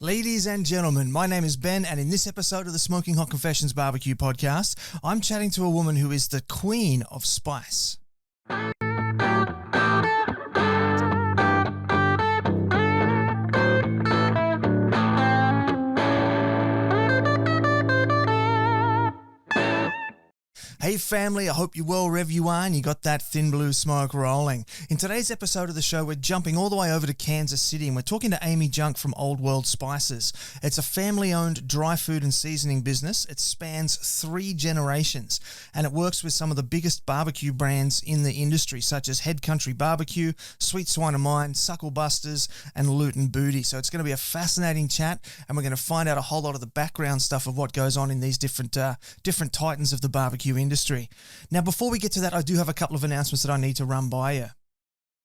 Ladies and gentlemen, my name is Ben, and in this episode of the Smoking Hot Confessions Barbecue Podcast, I'm chatting to a woman who is the queen of spice. Hey family, I hope you're well wherever you are and you got that thin blue smoke rolling. In today's episode of the show, we're jumping all the way over to Kansas City and we're talking to Amy Jungk from Old World Spices. It's a family-owned dry food and seasoning business. It spans 3 generations and it works with some of the biggest barbecue brands in the industry, such as Head Country Barbecue, Sweet Swine of Mine, Suckle Busters, and Loot and Booty. So it's going to be a fascinating chat and we're going to find out a whole lot of the background stuff of what goes on in these different titans of the barbecue industry. Now, before we get to that, I do have a couple of announcements that I need to run by you.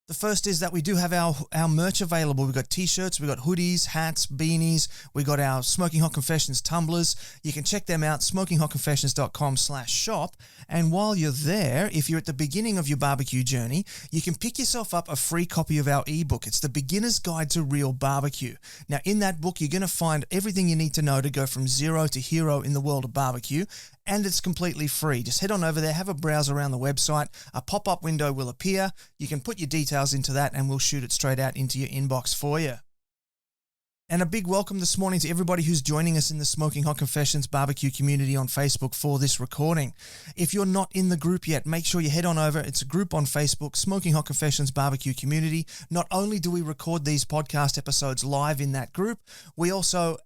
The first is that we do have our merch available. We've got t-shirts, we've got hoodies, hats, beanies. We've got our Smoking Hot Confessions tumblers. You can check them out, smokinghotconfessions.com/shop. And while you're there, if you're at the beginning of your barbecue journey, you can pick yourself up a free copy of our ebook. It's the Beginner's Guide to Real Barbecue. Now, in that book, you're going to find everything you need to know to go from zero to hero in the world of barbecue. And it's completely free. Just head on over there, have a browse around the website. A pop-up window will appear. You can put your details into that and we'll shoot it straight out into your inbox for you. And a big welcome this morning to everybody who's joining us in the Smoking Hot Confessions barbecue community on Facebook for this recording. If you're not in the group yet, make sure you head on over. It's a group on Facebook, Smoking Hot Confessions Barbecue Community. Not only do we record these podcast episodes live in that group, we also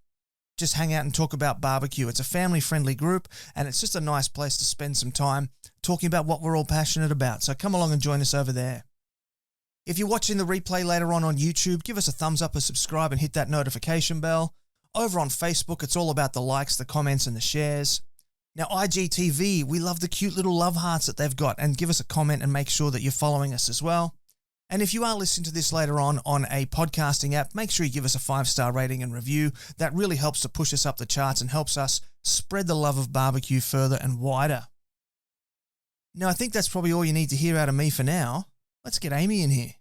just hang out and talk about barbecue. It's a family-friendly group, and it's just a nice place to spend some time talking about what we're all passionate about. So come along and join us over there. If you're watching the replay later on YouTube, give us a thumbs up, a subscribe, and hit that notification bell. Over on Facebook, it's all about the likes, the comments, and the shares. Now, IGTV, we love the cute little love hearts that they've got, and give us a comment and make sure that you're following us as well. And if you are listening to this later on a podcasting app, make sure you give us a 5-star rating and review. That really helps to push us up the charts and helps us spread the love of barbecue further and wider. Now, I think that's probably all you need to hear out of me for now. Let's get Amy in here.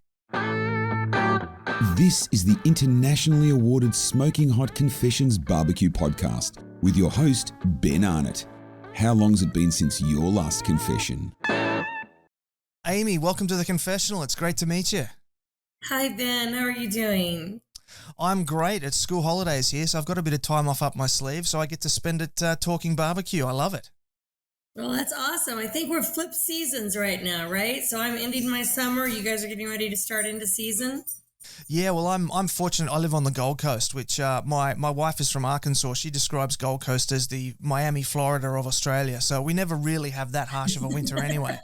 This is the internationally awarded Smoking Hot Confessions Barbecue Podcast with your host, Ben Arnott. How long's it been since your last confession? Amy, welcome to the confessional. It's great to meet you. Hi, Ben. How are you doing? I'm great. It's school holidays here, so I've got a bit of time off up my sleeve, so I get to spend it talking barbecue. I love it. Well, that's awesome. I think we're flip seasons right now, right? So I'm ending my summer. You guys are getting ready to start into season? Yeah, well, I'm fortunate. I live on the Gold Coast, which my wife is from Arkansas. She describes Gold Coast as the Miami, Florida of Australia, so we never really have that harsh of a winter anyway.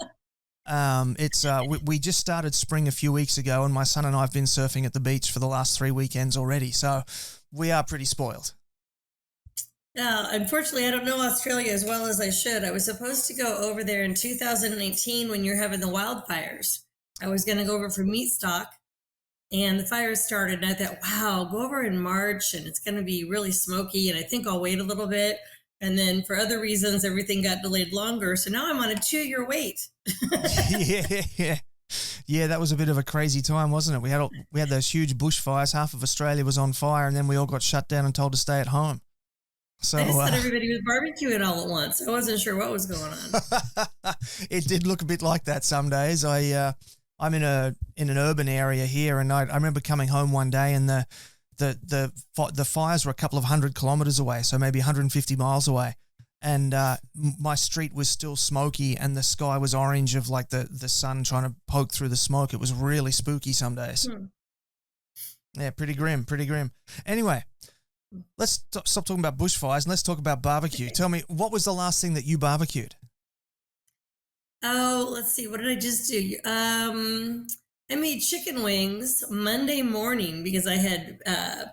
We just started spring a few weeks ago, and my son and I have been surfing at the beach for the last 3 weekends already, so we are pretty spoiled. Unfortunately, I don't know Australia as well as I should. I was supposed to go over there in 2018 when you're having the wildfires. I was going to go over for meat stock, and the fires started, and I thought, wow, go over in March, and it's going to be really smoky, and I think I'll wait a little bit. And then for other reasons, everything got delayed longer. So now I'm on a 2-year wait. Yeah, that was a bit of a crazy time, wasn't it? We had those huge bushfires. Half of Australia was on fire, and then we all got shut down and told to stay at home. So I just thought everybody was barbecuing all at once. I wasn't sure what was going on. It did look a bit like that some days. I'm in an urban area here, and I remember coming home one day and the fires were a couple of 100 kilometers away, so maybe 150 miles away. And my street was still smoky and the sky was orange of like the sun trying to poke through the smoke. It was really spooky some days. Yeah, pretty grim. Anyway, let's stop talking about bushfires and let's talk about barbecue. Tell me, what was the last thing that you barbecued? Oh, let's see. What did I just do? I made chicken wings Monday morning because I had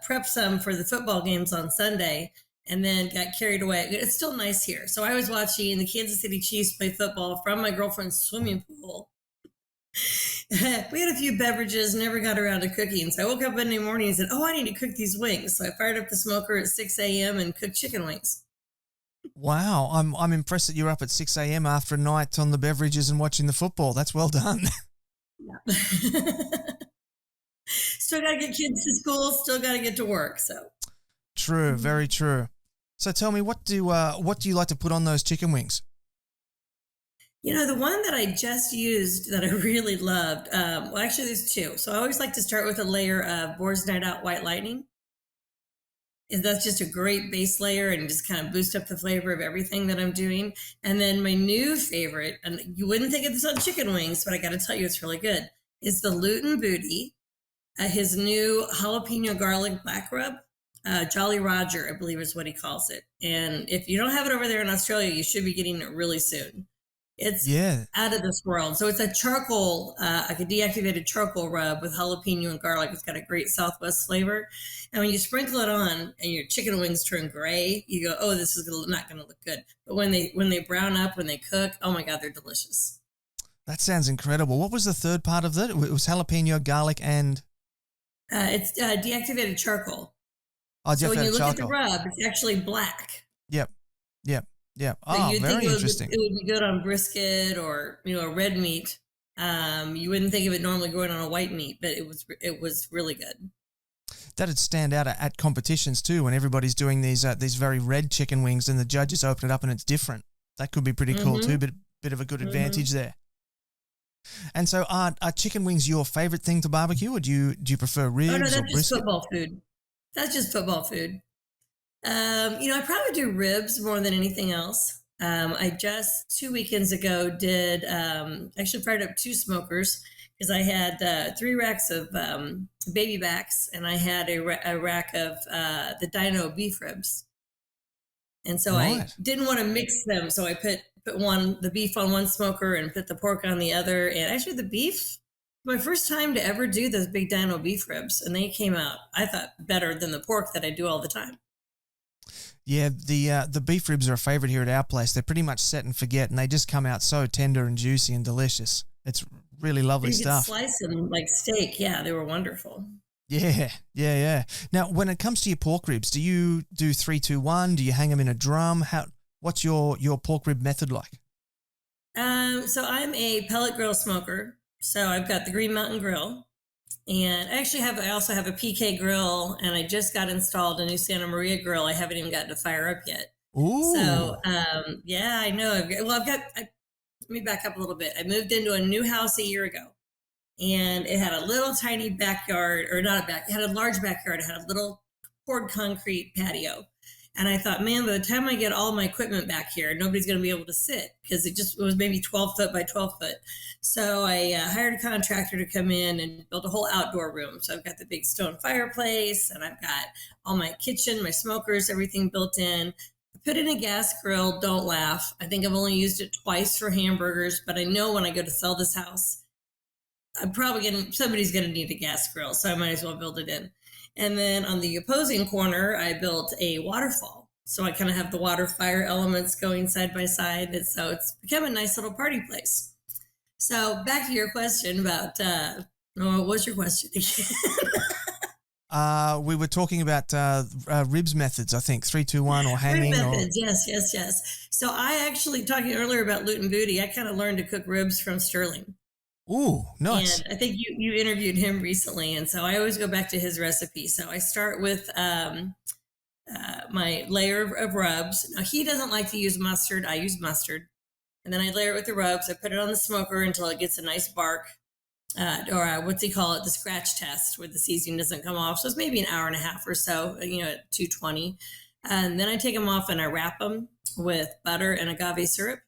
prepped some for the football games on Sunday and then got carried away. It's still nice here. So I was watching the Kansas City Chiefs play football from my girlfriend's swimming pool. We had a few beverages, never got around to cooking. So I woke up Monday morning and said, oh, I need to cook these wings. So I fired up the smoker at 6 a.m. and cooked chicken wings. Wow. I'm impressed that you're up at 6 a.m. after a night on the beverages and watching the football. That's well done. Yeah. Still got to get kids to school, still got to get to work. So True, very true. So tell me, what do you like to put on those chicken wings? The one that I just used that I really loved, well, actually, there's two. So I always like to start with a layer of Boar's Night Out White Lightning. And that's just a great base layer and just kind of boost up the flavor of everything that I'm doing. And then my new favorite, and you wouldn't think of this on chicken wings, but I got to tell you, it's really good, is the Luton Booty, his new jalapeno garlic black rub. Jolly Roger, I believe is what he calls it. And if you don't have it over there in Australia, you should be getting it really soon. It's out of this world. So it's a charcoal, like a deactivated charcoal rub with jalapeno and garlic. It's got a great Southwest flavor. And when you sprinkle it on and your chicken wings turn gray, you go, oh, this is not going to look good. But when they brown up, when they cook, oh my God, they're delicious. That sounds incredible. What was the third part of it? It was jalapeno, garlic, and? It's deactivated charcoal. Oh, so when you look at the rub, it's actually black. Yep. Oh, very interesting. It would be good on brisket or a red meat. You wouldn't think of it normally going on a white meat, but it was really good. That'd stand out at competitions too, when everybody's doing these very red chicken wings, and the judges open it up and it's different. That could be pretty cool too. Bit of a good advantage there. And so, are chicken wings your favorite thing to barbecue, or do you prefer ribs or brisket? That's just football food. That's just football food. I probably do ribs more than anything else. I just 2 weekends ago did actually fired up 2 smokers because I had 3 racks of baby backs, and I had a rack of the Dino beef ribs. And so I didn't want to mix them, so I put the beef on one smoker and put the pork on the other. And actually, the beef, my first time to ever do those big Dino beef ribs, and they came out, I thought, better than the pork that I do all the time. Yeah, the beef ribs are a favorite here at our place. They're pretty much set and forget, and they just come out so tender and juicy and delicious. It's really lovely stuff. You could slice them like steak. Yeah, they were wonderful. Yeah. Now, when it comes to your pork ribs, do you do 3-2-1? Do you hang them in a drum? What's your pork rib method like? So I'm a pellet grill smoker. So I've got the Green Mountain Grill, and I also have a PK grill, and I just got installed a new Santa Maria grill. I haven't even gotten to fire up yet. Ooh. So, I know. Let me back up a little bit. I moved into a new house a year ago, and it had a little tiny backyard, or not it had a large backyard. It had a little poured concrete patio. And I thought, man, by the time I get all my equipment back here, nobody's going to be able to sit, because it was maybe 12 foot by 12 foot. So I hired a contractor to come in and build a whole outdoor room. So I've got the big stone fireplace, and I've got all my kitchen, my smokers, everything built in. I put in a gas grill. Don't laugh. I think I've only used it twice for hamburgers, but I know when I go to sell this house, somebody's going to need a gas grill. So I might as well build it in. And then on the opposing corner, I built a waterfall. So I kind of have the water fire elements going side by side. And so it's become a nice little party place. So back to your question about, what was your question again? We were talking about ribs methods, I think, 3-2-1 or hanging. Rib methods, yes. So I actually, talking earlier about Luton Booty, I kind of learned to cook ribs from Sterling. Ooh, nice. And I think you interviewed him recently, and so I always go back to his recipe. So I start with my layer of rubs. Now, he doesn't like to use mustard. I use mustard. And then I layer it with the rubs. I put it on the smoker until it gets a nice bark, or what's he call it, the scratch test, where the seasoning doesn't come off. So it's maybe an hour and a half or so, at 220. And then I take them off and I wrap them with butter and agave syrup.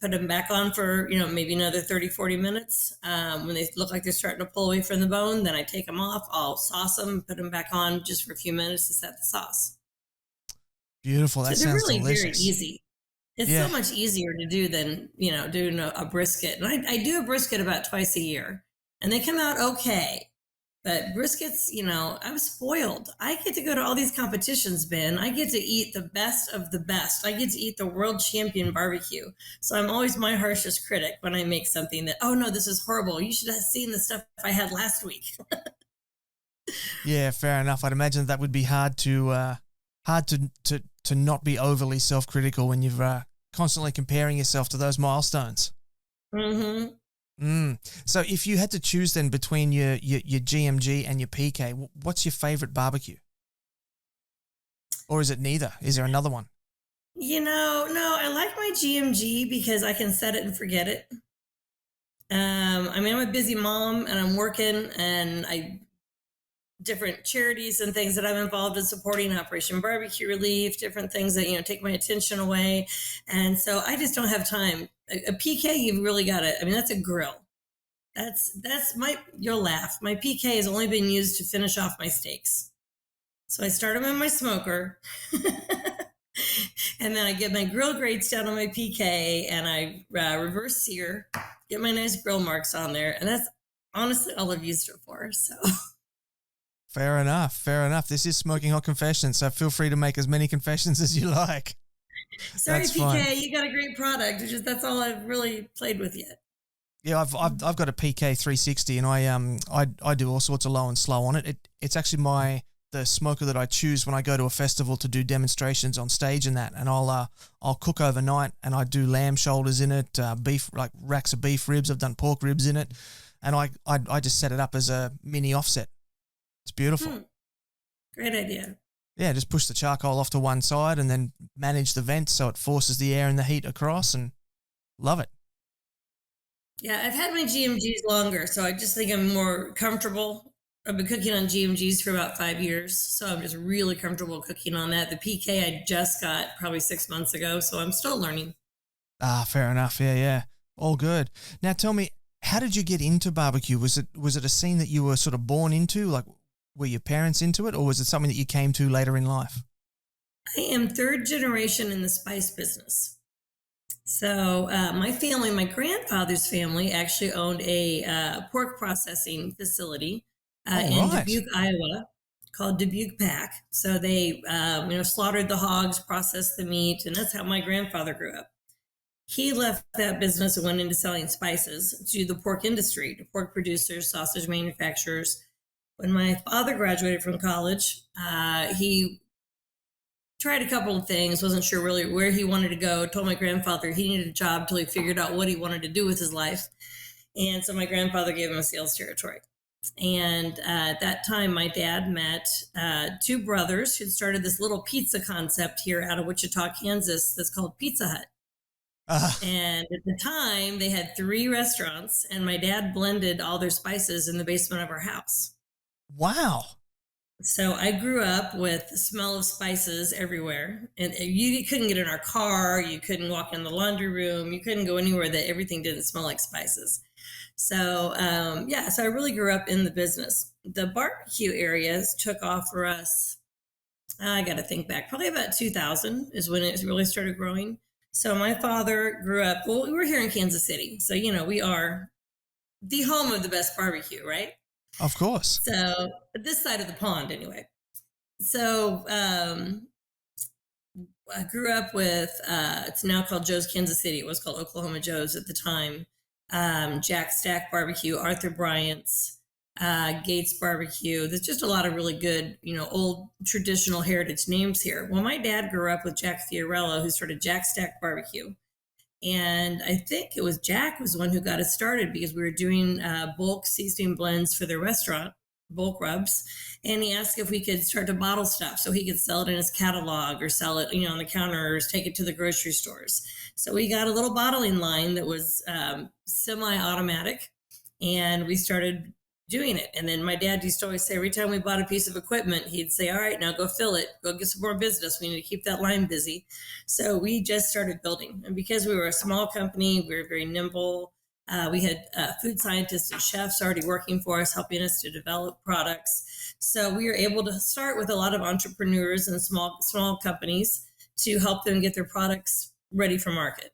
Put them back on for, maybe another 30, 40 minutes. When they look like they're starting to pull away from the bone, then I take them off. I'll sauce them, put them back on just for a few minutes to set the sauce. Beautiful. That sounds really delicious. Very easy. It's so much easier to do than, doing a brisket. And I do a brisket about twice a year, and they come out okay. But briskets, I'm spoiled. I get to go to all these competitions, Ben. I get to eat the best of the best. I get to eat the world champion barbecue. So I'm always my harshest critic when I make something that, oh no, this is horrible. You should have seen the stuff I had last week. Yeah, fair enough. I'd imagine that would be hard to not be overly self-critical when you're constantly comparing yourself to those milestones. Mm-hmm. So if you had to choose then between your GMG and your PK, what's your favorite barbecue? Or is it neither? Is there another one? No, I like my GMG because I can set it and forget it. I mean, I'm a busy mom and I'm working, and different charities and things that I'm involved in supporting, Operation Barbecue Relief, different things that, take my attention away. And so I just don't have time. A PK, you've really got it. I mean, that's a grill. You'll laugh. My PK has only been used to finish off my steaks. So I start them in my smoker and then I get my grill grates down on my PK and I reverse sear, get my nice grill marks on there. And that's honestly all I've used it for. So Fair enough. This is Smoking Hot Confessions, so feel free to make as many confessions as you like. Sorry, That's PK, fine. you got a great product. It's just that's all I've really played with yet. Yeah, I've got a PK 360, and I do all sorts of low and slow on it. It's actually the smoker that I choose when I go to a festival to do demonstrations on stage and that. And I'll cook overnight, and I do lamb shoulders in it, beef, like racks of beef ribs. I've done pork ribs in it, and I just set it up as a mini offset. It's beautiful. Great idea. Yeah, just push the charcoal off to one side and then manage the vent so it forces the air and the heat across, and love it. Yeah, I've had my GMGs longer, so I just think I'm more comfortable. I've been cooking on GMGs for about 5 years, so I'm just really comfortable cooking on that. The PK I just got probably 6 months ago, so I'm still learning. Fair enough. Yeah. All good. Now tell me, how did you get into barbecue? Was it a scene that you were sort of born into? Like, were your parents into it, or was it something that you came to later in life? I am third generation in the spice business. So my grandfather's family actually owned a pork processing facility in Dubuque, Iowa, called Dubuque Pack. So they slaughtered the hogs, processed the meat, and that's how my grandfather grew up. He left that business and went into selling spices to the pork industry, to pork producers, sausage manufacturers. When my father graduated from college, he tried a couple of things, wasn't sure really where he wanted to go, told my grandfather he needed a job till he figured out what he wanted to do with his life. And so my grandfather gave him a sales territory. And at that time, my dad met two brothers who started this little pizza concept here out of Wichita, Kansas, that's called Pizza Hut. And at the time, they had 3 restaurants, and my dad blended all their spices in the basement of our house. Wow. So I grew up with the smell of spices everywhere, and you couldn't get in our car. You couldn't walk in the laundry room. You couldn't go anywhere that everything didn't smell like spices. So, so I really grew up in the business. The barbecue areas took off for us. I got to think back, probably about 2000 is when it really started growing. So my father grew up, we were here in Kansas City. So, we are the home of the best barbecue, right? Of course. So this side of the pond, anyway. So I grew up with, it's now called Joe's Kansas City. It was called Oklahoma Joe's at the time. Jack Stack Barbecue, Arthur Bryant's, Gates Barbecue. There's just a lot of really good, old traditional heritage names here. Well, my dad grew up with Jack Fiorello, who started Jack Stack Barbecue. And I think it was Jack was the one who got us started because we were doing bulk seasoning blends for their restaurant, bulk rubs. And he asked if we could start to bottle stuff so he could sell it in his catalog or sell it, on the counters, take it to the grocery stores. So we got a little bottling line that was semi-automatic, and we started doing it. And then my dad used to always say, every time we bought a piece of equipment, he'd say, all right, now go fill it, go get some more business. We need to keep that line busy. So we just started building. And because we were a small company, we were very nimble. We had food scientists and chefs already working for us, helping us to develop products. So we were able to start with a lot of entrepreneurs and small companies to help them get their products ready for market.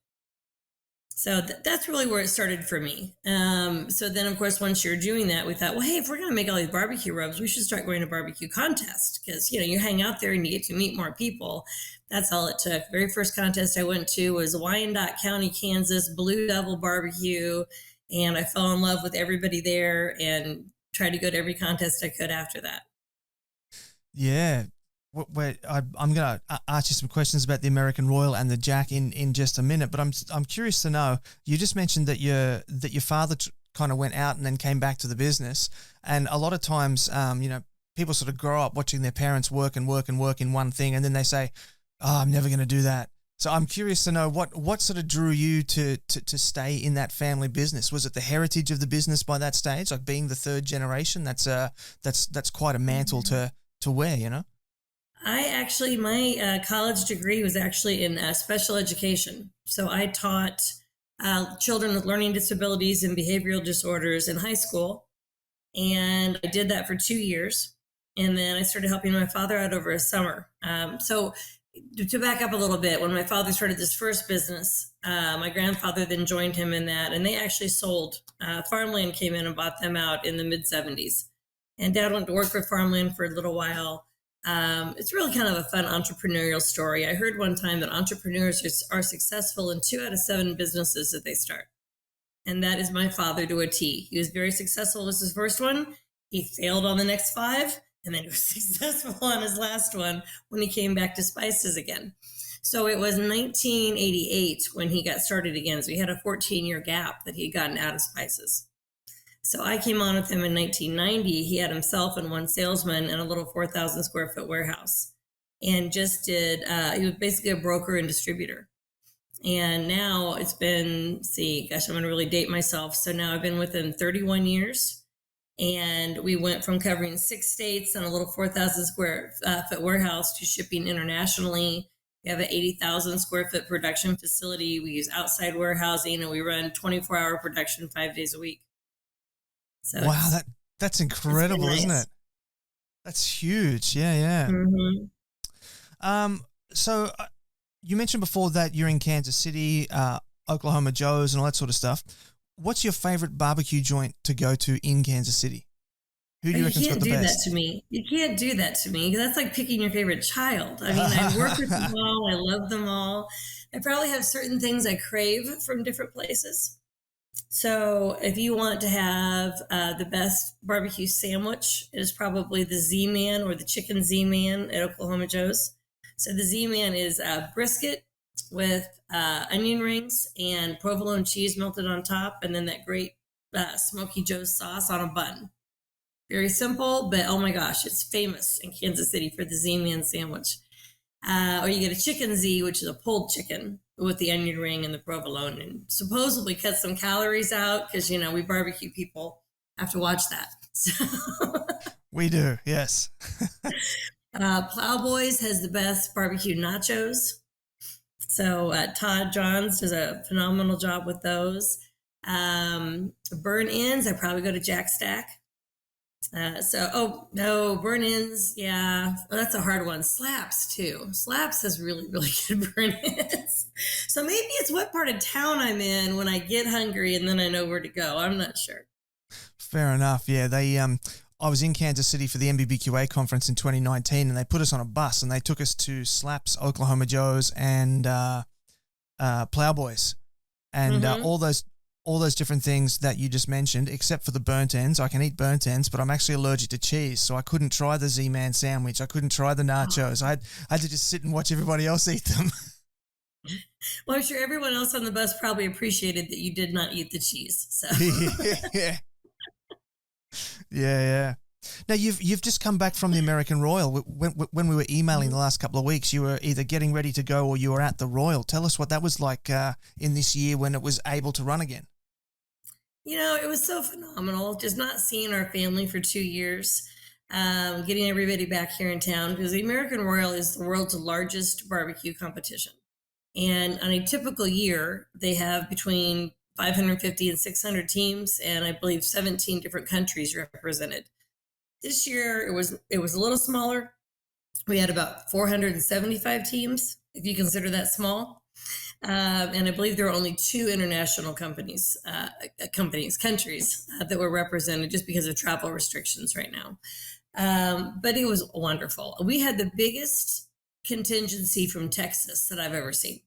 So that's really where it started for me. So then, of course, once you're doing that, we thought, well, hey, if we're going to make all these barbecue rubs, we should start going to barbecue contests because, you hang out there and you get to meet more people. That's all it took. Very first contest I went to was Wyandotte County, Kansas, Blue Devil Barbecue. And I fell in love with everybody there and tried to go to every contest I could after that. Yeah. I'm going to ask you some questions about the American Royal and the Jack in just a minute, but I'm curious to know. You just mentioned that your father kind of went out and then came back to the business, and a lot of times, people sort of grow up watching their parents work and work and work in one thing, and then they say, "Oh, I'm never going to do that." So I'm curious to know what sort of drew you to stay in that family business. Was it the heritage of the business by that stage, like being the third generation? That's quite a mantle to wear, you know. My college degree was actually in special education. So I taught children with learning disabilities and behavioral disorders in high school. And I did that for 2 years. And then I started helping my father out over a summer. So to back up a little bit, when my father started this first business, my grandfather then joined him in that. And they actually sold. Farmland came in and bought them out in the mid-'70s. And Dad went to work for Farmland for a little while. It's really kind of a fun entrepreneurial story. I heard one time that entrepreneurs are successful in 2 out of 7 businesses that they start. And that is my father to a T. He was very successful with his first one. He failed on the next 5, and then he was successful on his last one when he came back to spices again. So it was 1988 when he got started again. So he had a 14-year gap that he had gotten out of spices. So I came on with him in 1990. He had himself and one salesman in a little 4,000 square foot warehouse, and he was basically a broker and distributor. And now it's been, I'm going to really date myself. So now I've been with him 31 years, and we went from covering 6 states and a little 4,000 square foot warehouse to shipping internationally. We have an 80,000 square foot production facility. We use outside warehousing, and we run 24-hour production 5 days a week. So wow, that's incredible, nice. Isn't it? That's huge. Yeah. Mm-hmm. So you mentioned before that you're in Kansas City, Oklahoma Joe's, and all that sort of stuff. What's your favorite barbecue joint to go to in Kansas City? Who do you reckon's got the best? You can't do that to me. You can't do that to me. That's like picking your favorite child. I mean, I work with them all. I love them all. I probably have certain things I crave from different places. So if you want to have the best barbecue sandwich, it is probably the Z-Man or the chicken Z-Man at Oklahoma Joe's. So the Z-Man is brisket with onion rings and provolone cheese melted on top, and then that great Smoky Joe's sauce on a bun. Very simple, but oh my gosh, it's famous in Kansas City for the Z-Man sandwich. Or you get a chicken Z, which is a pulled chicken with the onion ring and the provolone, and supposedly cut some calories out because, we barbecue people have to watch that. So we do, yes. Plowboys has the best barbecue nachos. So Todd Johns does a phenomenal job with those. Burn ends, I probably go to Jack Stack. Burn ends. Yeah, that's a hard one. Slaps too. Slaps has really, really good burn ends. So maybe it's what part of town I'm in when I get hungry and then I know where to go. I'm not sure. Fair enough. Yeah, I was in Kansas City for the MBBQA conference in 2019, and they put us on a bus and they took us to Slaps, Oklahoma Joe's, and Plowboys, and all those different things that you just mentioned, except for the burnt ends. I can eat burnt ends, but I'm actually allergic to cheese, so I couldn't try the Z-Man sandwich. I couldn't try the nachos. I had to just sit and watch everybody else eat them. Well, I'm sure everyone else on the bus probably appreciated that you did not eat the cheese. So yeah. Now you've just come back from the American Royal. When we were emailing the last couple of weeks, you were either getting ready to go or you were at the Royal. Tell us what that was like in this year when it was able to run again. It was so phenomenal. Just not seeing our family for 2 years, getting everybody back here in town, because the American Royal is the world's largest barbecue competition. And on a typical year, they have between 550 and 600 teams, and I believe 17 different countries represented. This year, it was a little smaller. We had about 475 teams, if you consider that small. And I believe there were only 2 international countries that were represented just because of travel restrictions right now. But it was wonderful. We had the biggest contingency from Texas that I've ever seen.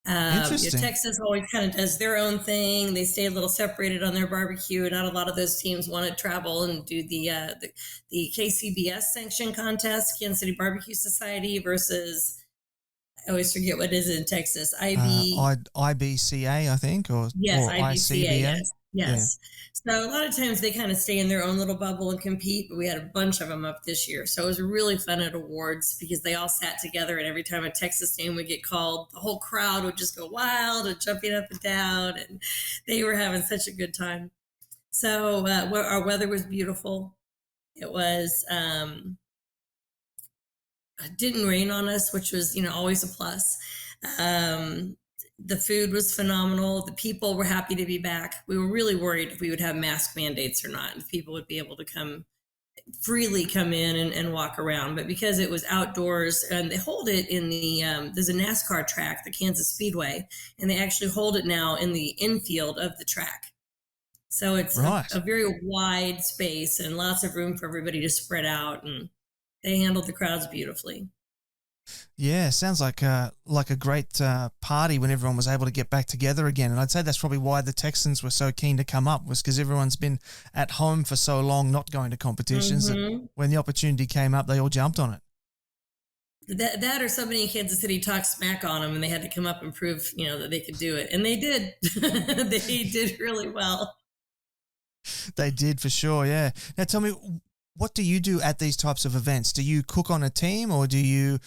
Interesting. Texas always kind of does their own thing. They stay a little separated on their barbecue. Not a lot of those teams want to travel and do the KCBS sanction contest, Kansas City Barbecue Society, versus, I always forget what it is in Texas. IBCA, I think, or IBCA. ICBA. Yeah. Yes. So a lot of times they kind of stay in their own little bubble and compete, but we had a bunch of them up this year. So it was really fun at awards because they all sat together, and every time a Texas name would get called, the whole crowd would just go wild and jumping up and down, and they were having such a good time. So our weather was beautiful. It was, it didn't rain on us, which was, always a plus. The food was phenomenal. The people were happy to be back. We were really worried if we would have mask mandates or not, if people would be able to freely come in and walk around. But because it was outdoors, and they hold it in the, there's a NASCAR track, the Kansas Speedway, and they actually hold it now in the infield of the track. So it's Right. a very wide space and lots of room for everybody to spread out, and they handled the crowds beautifully. Yeah, sounds like a great party when everyone was able to get back together again. And I'd say that's probably why the Texans were so keen to come up, was because everyone's been at home for so long, not going to competitions. That when the opportunity came up, they all jumped on it. That or somebody in Kansas City talked smack on them, and they had to come up and prove, that they could do it. And they did. They did really well. They did, for sure, yeah. Now tell me, what do you do at these types of events? Do you cook on a team, or do you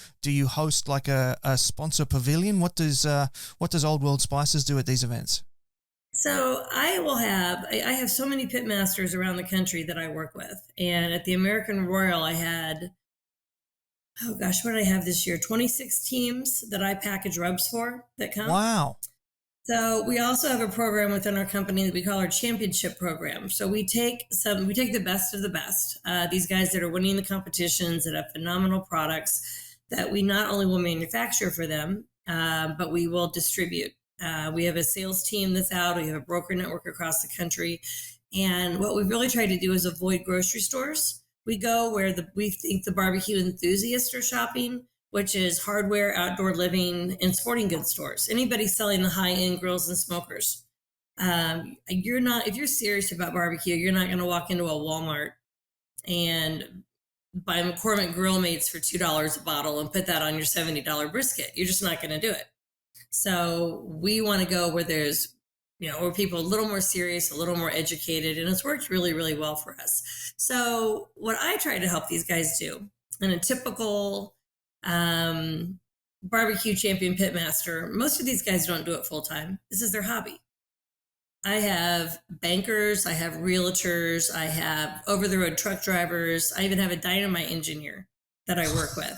host like a sponsor pavilion? What does Old World Spices do at these events? So I have so many pitmasters around the country that I work with. And at the American Royal, I had, oh gosh, what did I have this year? 26 teams that I package rubs for that come. Wow. So we also have a program within our company that we call our championship program. So we take the best of the best, these guys that are winning the competitions, that have phenomenal products, that we not only will manufacture for them, but we will distribute. We have a sales team that's out. We have a broker network across the country. And what we've really tried to do is avoid grocery stores. We go where we think the barbecue enthusiasts are shopping, which is hardware, outdoor living, and sporting goods stores. Anybody selling the high-end grills and smokers. If you're serious about barbecue, you're not going to walk into a Walmart and buy McCormick Grill Mates for $2 a bottle and put that on your $70 brisket. You're just not going to do it. So we want to go where there's, where people are a little more serious, a little more educated, and it's worked really, really well for us. So what I try to help these guys do in a typical barbecue champion pitmaster, most of these guys don't do it full time. This is their hobby. I have bankers, I have realtors, I have over-the-road truck drivers, I even have a dynamite engineer that I work with.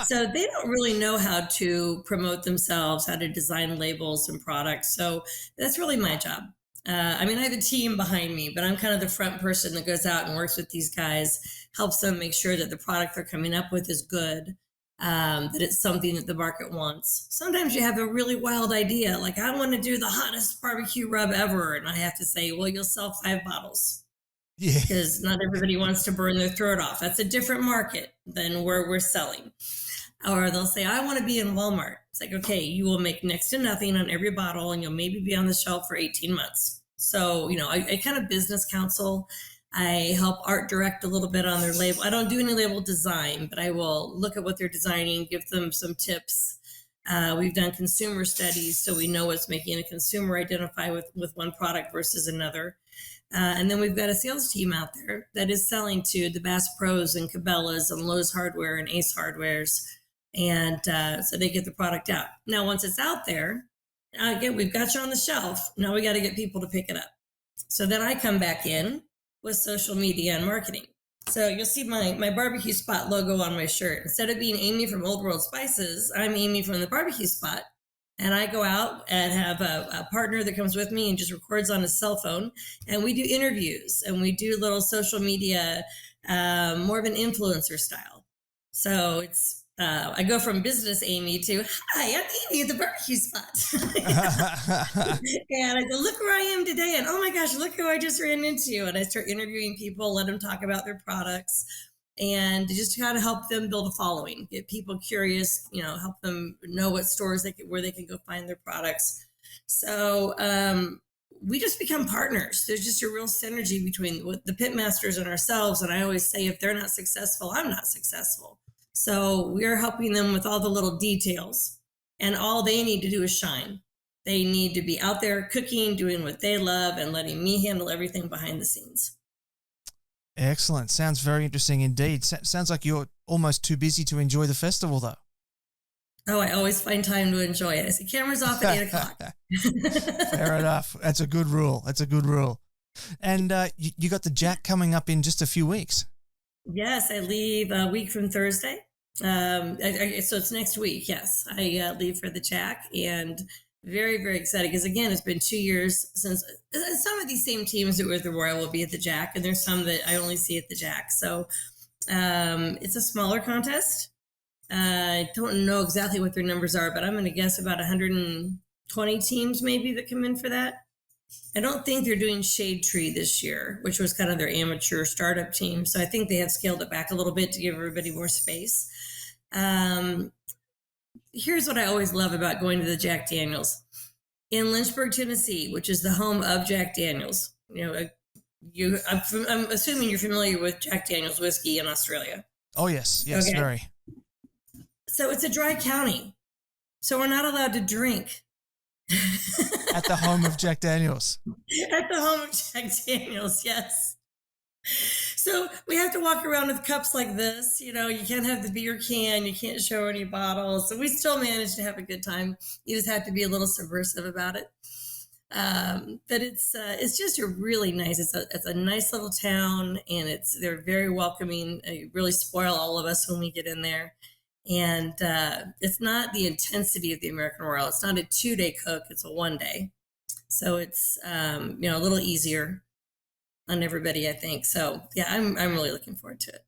So they don't really know how to promote themselves, how to design labels and products. So that's really my job. I have a team behind me, but I'm kind of the front person that goes out and works with these guys, helps them make sure that the product they're coming up with is good. That it's something that the market wants. Sometimes you have a really wild idea, like I want to do the hottest barbecue rub ever, and I have to say, well, you'll sell 5 bottles. Yeah, because not everybody wants to burn their throat off. That's a different market than where we're selling. Or they'll say, I want to be in Walmart. It's like, okay, you will make next to nothing on every bottle, and you'll maybe be on the shelf for 18 months. So, I kind of business counsel. I help art direct a little bit on their label. I don't do any label design, but I will look at what they're designing, give them some tips. We've done consumer studies, so we know what's making a consumer identify with one product versus another. And then we've got a sales team out there that is selling to the Bass Pros and Cabela's and Lowe's Hardware and Ace Hardwares. And so they get the product out. Now, once it's out there, again, we've got you on the shelf. Now we got to get people to pick it up. So then I come back in with social media and marketing. So you'll see my barbecue spot logo on my shirt. Instead of being Amy from Old World Spices, I'm Amy from the barbecue spot. And I go out and have a partner that comes with me and just records on his cell phone. And we do interviews and we do little social media, more of an influencer style. So it's, I go from business Amy to, hi, I'm Amy at the barbecue spot. And I go, look where I am today. And oh my gosh, look who I just ran into. And I start interviewing people, let them talk about their products, and just kind of help them build a following, get people curious, help them know what stores where they can go find their products. So we just become partners. There's just a real synergy between the pitmasters and ourselves. And I always say, if they're not successful, I'm not successful. So we're helping them with all the little details, and all they need to do is shine. They need to be out there cooking, doing what they love, and letting me handle everything behind the scenes. Excellent. Sounds very interesting indeed. Sounds like you're almost too busy to enjoy the festival, though. Oh, I always find time to enjoy it. I say cameras off at 8 o'clock. Fair enough. That's a good rule. And you got the Jack coming up in just a few weeks. Yes, I leave a week from Thursday. So it's next week. Yes, I leave for the Jack, and very, very excited because, again, it's been 2 years since some of these same teams that were at the Royal will be at the Jack, and there's some that I only see at the Jack. So it's a smaller contest. I don't know exactly what their numbers are, but I'm going to guess about 120 teams maybe that come in for that. I don't think they're doing Shade Tree this year, which was kind of their amateur startup team. So I think they have scaled it back a little bit to give everybody more space. Here's what I always love about going to the Jack Daniels. In Lynchburg, Tennessee, which is the home of Jack Daniels. I'm assuming you're familiar with Jack Daniels whiskey in Australia. Oh, yes. Yes, okay. Very. So it's a dry county. So we're not allowed to drink. At the home of Jack Daniels. At the home of Jack Daniels, yes. So we have to walk around with cups like this. You can't have the beer can. You can't show any bottles. So we still manage to have a good time. You just have to be a little subversive about it. But it's just a really nice. It's a nice little town, and they're very welcoming. They really spoil all of us when we get in there. And it's not the intensity of the American Royal. It's not a 2-day cook. It's a 1-day. So it's a little easier on everybody, I think. So yeah, I'm really looking forward to it.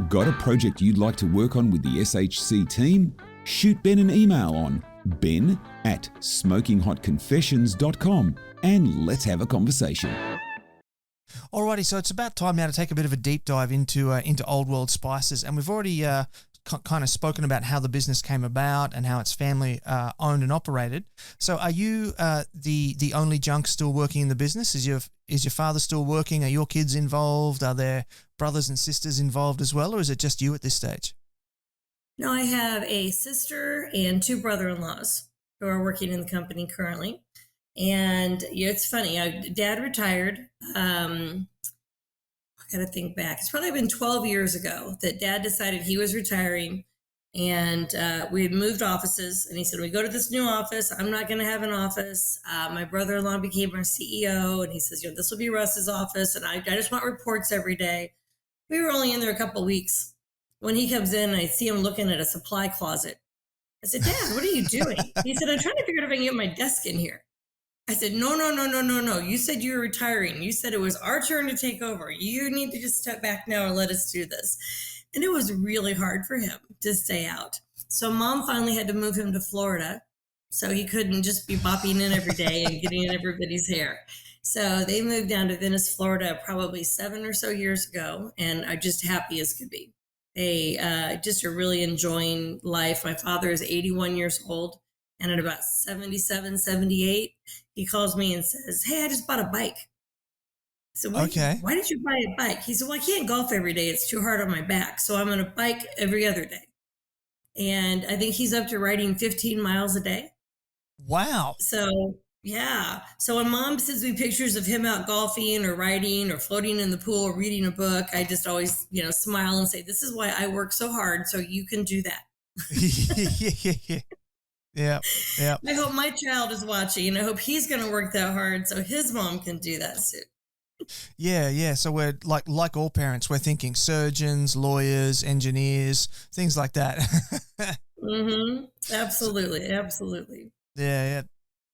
Got a project you'd like to work on with the SHC team? Shoot Ben an email on ben@smokinghotconfessions.com and let's have a conversation. Alrighty, so it's about time now to take a bit of a deep dive into Old World Spices, and we've already kind of spoken about how the business came about and how it's family owned and operated. So, are you the only Jungk still working in the business? Is your father still working? Are your kids involved? Are there brothers and sisters involved as well, or is it just you at this stage? No, I have a sister and 2 brother-in-laws who are working in the company currently. And it's funny. Dad retired. I got to think back. It's probably been 12 years ago that Dad decided he was retiring, and we had moved offices. And he said, "We go to this new office. I'm not going to have an office." My brother-in-law became our CEO, and he says, "This will be Russ's office, and I just want reports every day." We were only in there a couple of weeks when he comes in, and I see him looking at a supply closet. I said, "Dad, what are you doing?" He said, "I'm trying to figure out if I can get my desk in here." I said, no. You said you were retiring. You said it was our turn to take over. You need to just step back now and let us do this. And it was really hard for him to stay out. So Mom finally had to move him to Florida so he couldn't just be bopping in every day and getting in everybody's hair. So they moved down to Venice, Florida, probably 7 or so years ago, and are just happy as could be. They just are really enjoying life. My father is 81 years old. And at about 77, 78, he calls me and says, "Hey, I just bought a bike." So why did you buy a bike? He said, "Well, I can't golf every day. It's too hard on my back. So I'm going to bike every other day." And I think he's up to riding 15 miles a day. Wow. So, yeah. So when Mom sends me pictures of him out golfing or riding or floating in the pool or reading a book, I just always, smile and say, "This is why I work so hard, so you can do that." Yeah. I hope my child is watching. I hope he's going to work that hard so his mom can do that soon. Yeah. So we're like all parents, we're thinking surgeons, lawyers, engineers, things like that. Mm-hmm. Absolutely. Yeah.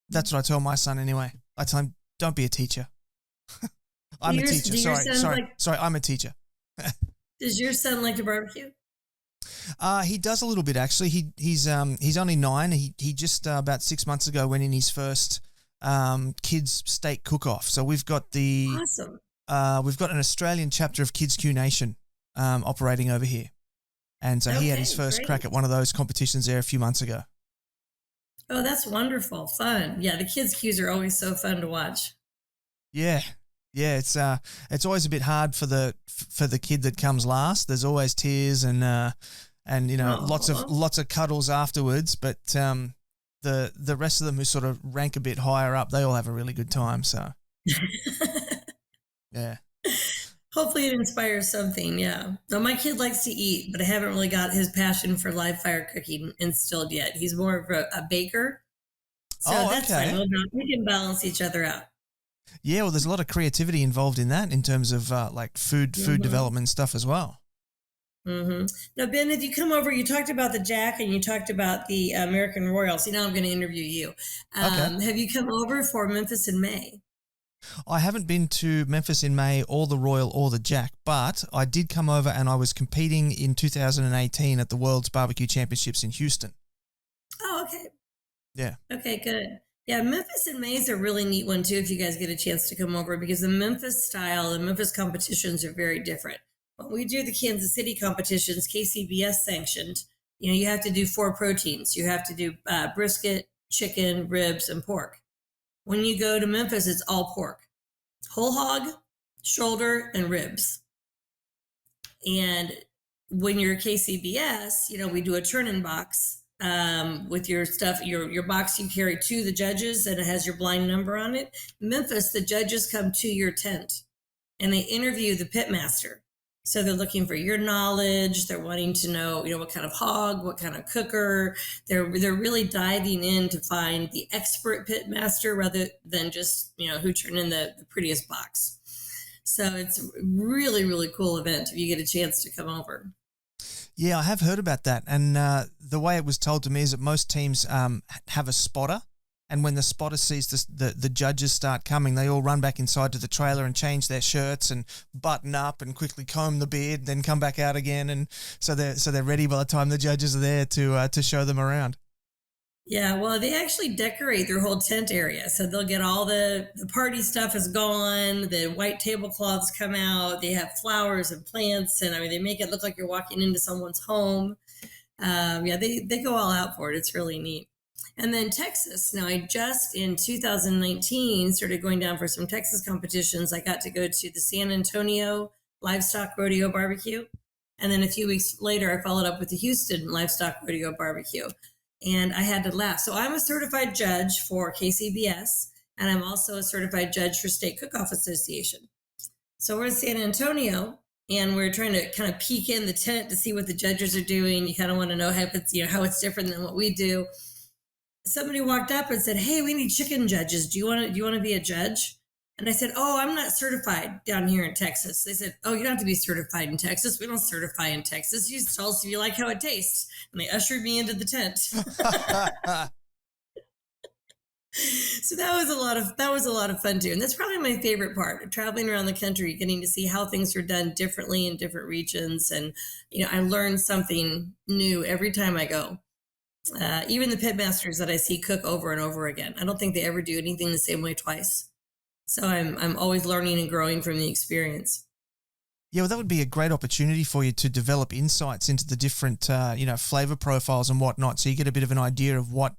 That's what I tell my son anyway. I tell him, don't be a teacher. I'm a teacher. Sorry, I'm a teacher. Does your son like to barbecue? He does a little bit actually. He's only 9. He just about 6 months ago went in his first kids steak cook-off. So we've got awesome. We've got an Australian chapter of Kids Q Nation operating over here, and so he had his first crack at one of those competitions there a few months ago. Oh, that's wonderful, fun. Yeah, the kids Qs are always so fun to watch. Yeah. It's always a bit hard for the kid that comes last. There's always tears and lots of cuddles afterwards. But the rest of them who sort of rank a bit higher up, they all have a really good time. So, yeah. Hopefully it inspires something, yeah. No, my kid likes to eat, but I haven't really got his passion for live fire cooking instilled yet. He's more of a baker. So that's fine. We can balance each other out. Yeah, well, there's a lot of creativity involved in that in terms of like food development stuff as well. Mm-hmm. Now, Ben, if you come over, you talked about the Jack and you talked about the American Royal. See, now I'm going to interview you. Okay. Have you come over for Memphis in May? I haven't been to Memphis in May or the Royal or the Jack, but I did come over and I was competing in 2018 at the World's Barbecue Championships in Houston. Oh, okay. Yeah. Okay, good. Yeah, Memphis in May is a really neat one, too, if you guys get a chance to come over, because the Memphis style, the Memphis competitions are very different. When we do the Kansas City competitions, KCBS sanctioned, you have to do 4 proteins. You have to do brisket, chicken, ribs, and pork. When you go to Memphis, it's all pork. Whole hog, shoulder, and ribs. And when you're KCBS, we do a turn-in box with your stuff, your box you carry to the judges, and it has your blind number on it. Memphis, the judges come to your tent, and they interview the pitmaster. So they're looking for your knowledge. They're wanting to know, what kind of hog, what kind of cooker. They're really diving in to find the expert pitmaster rather than just, who turned in the prettiest box. So it's a really, really cool event if you get a chance to come over. Yeah, I have heard about that. And the way it was told to me is that most teams have a spotter. And when the spotter sees the judges start coming, they all run back inside to the trailer and change their shirts and button up and quickly comb the beard, then come back out again, and so they're ready by the time the judges are there to show them around. Yeah, well, they actually decorate their whole tent area, so they'll get all the party stuff is gone, the white tablecloths come out, they have flowers and plants, and they make it look like you're walking into someone's home. They go all out for it. It's really neat. And then Texas. Now, I just in 2019 started going down for some Texas competitions. I got to go to the San Antonio Livestock Rodeo Barbecue. And then a few weeks later, I followed up with the Houston Livestock Rodeo Barbecue. And I had to laugh. So I'm a certified judge for KCBS, and I'm also a certified judge for State Cook-Off Association. So we're in San Antonio, and we're trying to kind of peek in the tent to see what the judges are doing. You kind of want to know how it's different than what we do. Somebody walked up and said, "Hey, we need chicken judges. Do you want to be a judge?" And I said, "Oh, I'm not certified down here in Texas." They said, "Oh, you don't have to be certified in Texas. We don't certify in Texas. You just tell us if you like how it tastes." And they ushered me into the tent. So that was a lot of fun too. And that's probably my favorite part of traveling around the country, getting to see how things are done differently in different regions. And, I learn something new every time I go. Even the pitmasters that I see cook over and over again, I don't think they ever do anything the same way twice. So I'm always learning and growing from the experience. Yeah, well, that would be a great opportunity for you to develop insights into the different, flavor profiles and whatnot. So you get a bit of an idea of what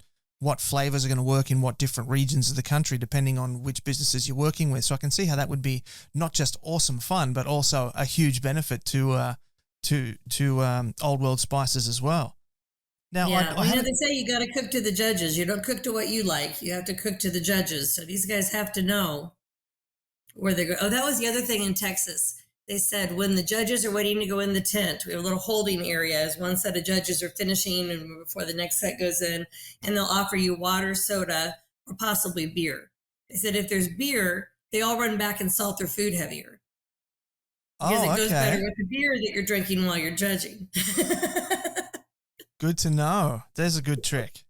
flavors are going to work in what different regions of the country, depending on which businesses you're working with. So I can see how that would be not just awesome fun, but also a huge benefit to Old World Spices as well. Now, yeah, they say you got to cook to the judges. You don't cook to what you like. You have to cook to the judges. So these guys have to know where they go. Oh, that was the other thing in Texas. They said when the judges are waiting to go in the tent, we have a little holding area as one set of judges are finishing and before the next set goes in, and they'll offer you water, soda, or possibly beer. They said if there's beer, they all run back and salt their food heavier. Because it goes better with the beer that you're drinking while you're judging. Good to know. There's a good trick.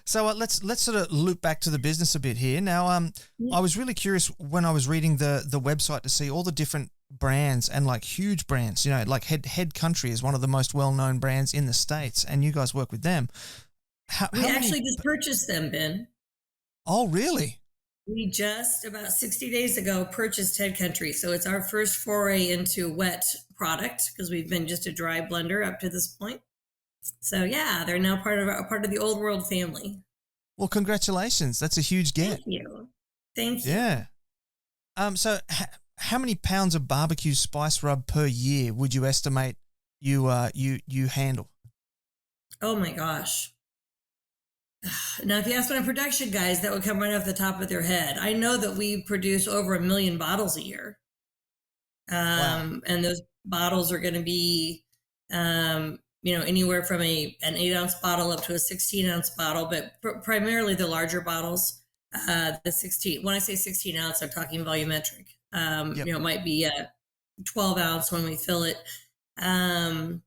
So let's sort of loop back to the business a bit here. Now, I was really curious when I was reading the website to see all the different brands and like huge brands, like Head Country is one of the most well-known brands in the States, and you guys work with them. We actually just purchased them, Ben. Oh, really? We just about 60 days ago purchased Head Country. So it's our first foray into wet product because we've been just a dry blender up to this point. So yeah, they're now part of the Old World family. Well, congratulations! That's a huge get. Thank you. Yeah. So how many pounds of barbecue spice rub per year would you estimate you handle? Oh my gosh, Now, if you ask my production guys, that would come right off the top of their head. I know that we produce over 1 million bottles a year. Wow. And those bottles are going to be, anywhere from an 8-ounce bottle up to a 16-ounce bottle, but primarily the larger bottles. The 16. When I say 16 ounce, I'm talking volumetric. Yep. It might be a 12 ounce when we fill it. But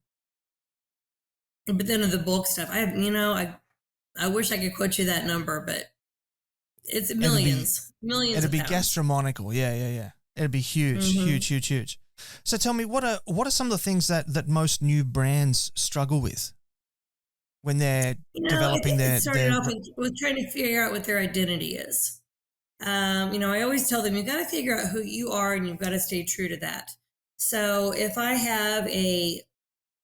then of the bulk stuff, I wish I could quote you that number, but it's millions It'd of be pounds. gastronomical. Yeah. It'd be huge, huge. So tell me, what are some of the things that most new brands struggle with when they're developing I think their? it started off with trying to figure out what their identity is. I always tell them, you've got to figure out who you are and you've got to stay true to that. So if I have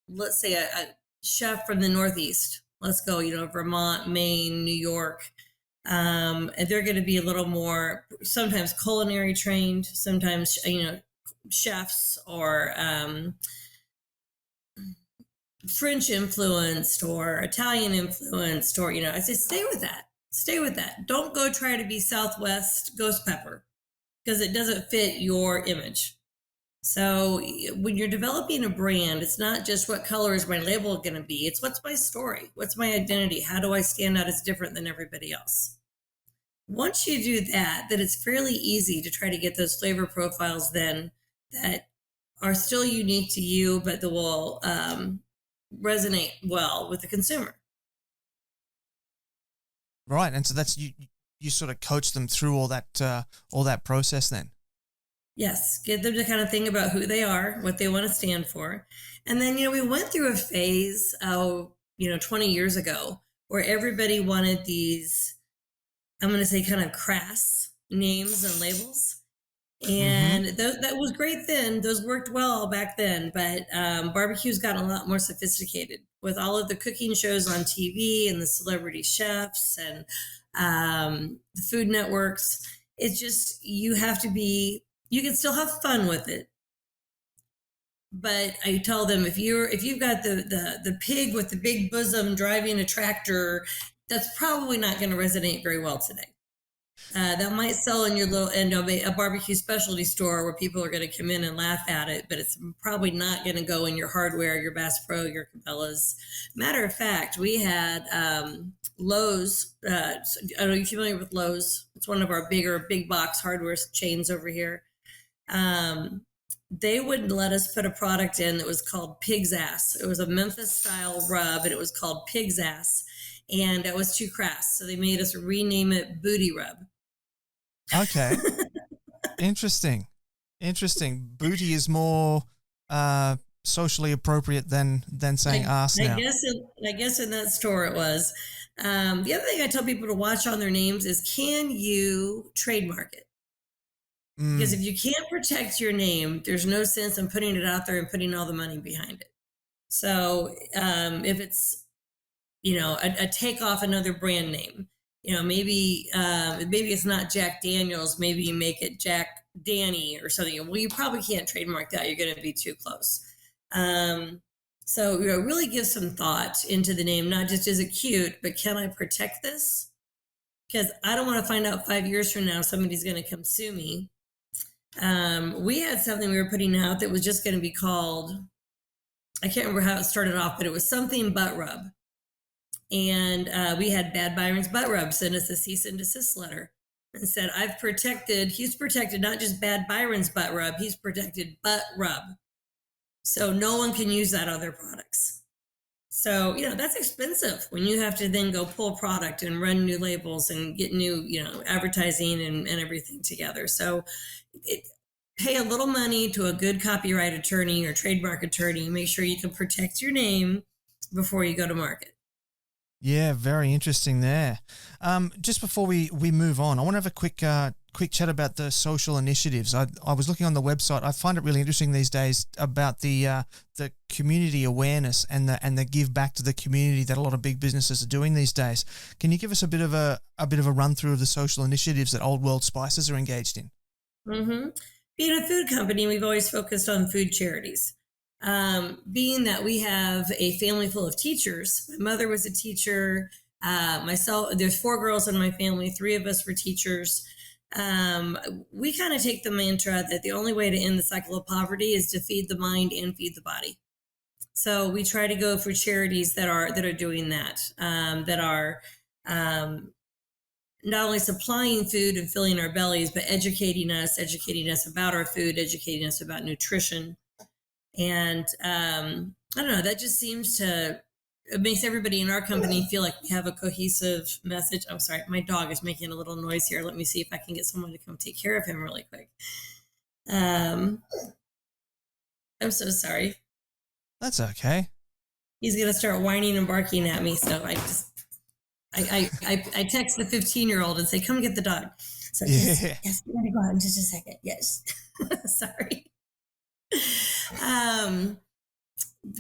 let's say a chef from the Northeast, let's go, Vermont, Maine, New York, and they're going to be a little more sometimes culinary trained, sometimes, chefs or French influenced or Italian influenced, or, I say, stay with that. Stay with that. Don't go try to be Southwest ghost pepper because it doesn't fit your image. So when you're developing a brand, it's not just what color is my label going to be. It's what's my story? What's my identity? How do I stand out as different than everybody else? Once you do that, then it's fairly easy to try to get those flavor profiles then that are still unique to you, but that will resonate well with the consumer. Right, and so that's you sort of coach them through all that process then. Yes, get them to kind of think about who they are, what they want to stand for. And then, we went through a phase, 20 years ago where everybody wanted these, I'm going to say kind of crass names and labels. And that was great then. Those worked well back then. But barbecue's gotten a lot more sophisticated with all of the cooking shows on TV and the celebrity chefs and the food networks. It's just, you can still have fun with it. But I tell them, if you've got the pig with the big bosom driving a tractor, that's probably not going to resonate very well today. That might sell in your little a barbecue specialty store where people are going to come in and laugh at it, but it's probably not going to go in your hardware, your Bass Pro, your Cabela's. Matter of fact, we had Lowe's. Are you familiar with Lowe's? It's one of our big box hardware chains over here. They wouldn't let us put a product in that was called Pig's Ass. It was a Memphis style rub, and it was called Pig's Ass, and it was too crass. So they made us rename it Booty Rub. Okay. Interesting. Booty is more socially appropriate than saying ass now. I guess in that store it was. The other thing I tell people to watch on their names is, can you trademark it? Because if you can't protect your name, there's no sense in putting it out there and putting all the money behind it. So if it's, a take off another brand name, maybe it's not Jack Daniels, maybe you make it Jack Danny or something. Well, you probably can't trademark that. You're going to be too close. So really give some thought into the name, not just is it cute, but can I protect this? Because I don't want to find out 5 years from now somebody's going to come sue me. We had something we were putting out that was just going to be called, I can't remember how it started off, but it was something butt rub. And we had Bad Byron's Butt Rub send us a cease and desist letter and said, he's protected not just Bad Byron's butt rub, he's protected butt rub. So no one can use that on their products. So, that's expensive when you have to then go pull product and run new labels and get new, advertising and everything together. So pay a little money to a good copyright attorney or trademark attorney. Make sure you can protect your name before you go to market. Yeah, very interesting there. Just before we move on, I want to have a quick chat about the social initiatives. I was looking on the website. I find it really interesting these days about the community awareness and the give back to the community that a lot of big businesses are doing these days. Can you give us a bit of a run through of the social initiatives that Old World Spices are engaged in? Mm-hmm. Being a food company, we've always focused on food charities. Being that we have a family full of teachers, my mother was a teacher, Myself, there's 4 girls in my family. 3 of us were teachers. We kind of take the mantra that the only way to end the cycle of poverty is to feed the mind and feed the body. So we try to go for charities that are doing that, that are not only supplying food and filling our bellies, but educating us about our food, educating us about nutrition. And I don't know, that just seems to, it makes everybody in our company feel like we have a cohesive message. I'm sorry, my dog is making a little noise here. Let me see if I can get someone to come take care of him really quick. I'm so sorry. That's okay. He's going to start whining and barking at me. So I text the 15-year-old and say, come get the dog. So yes, we're going to go out in just a second. Yes. Sorry.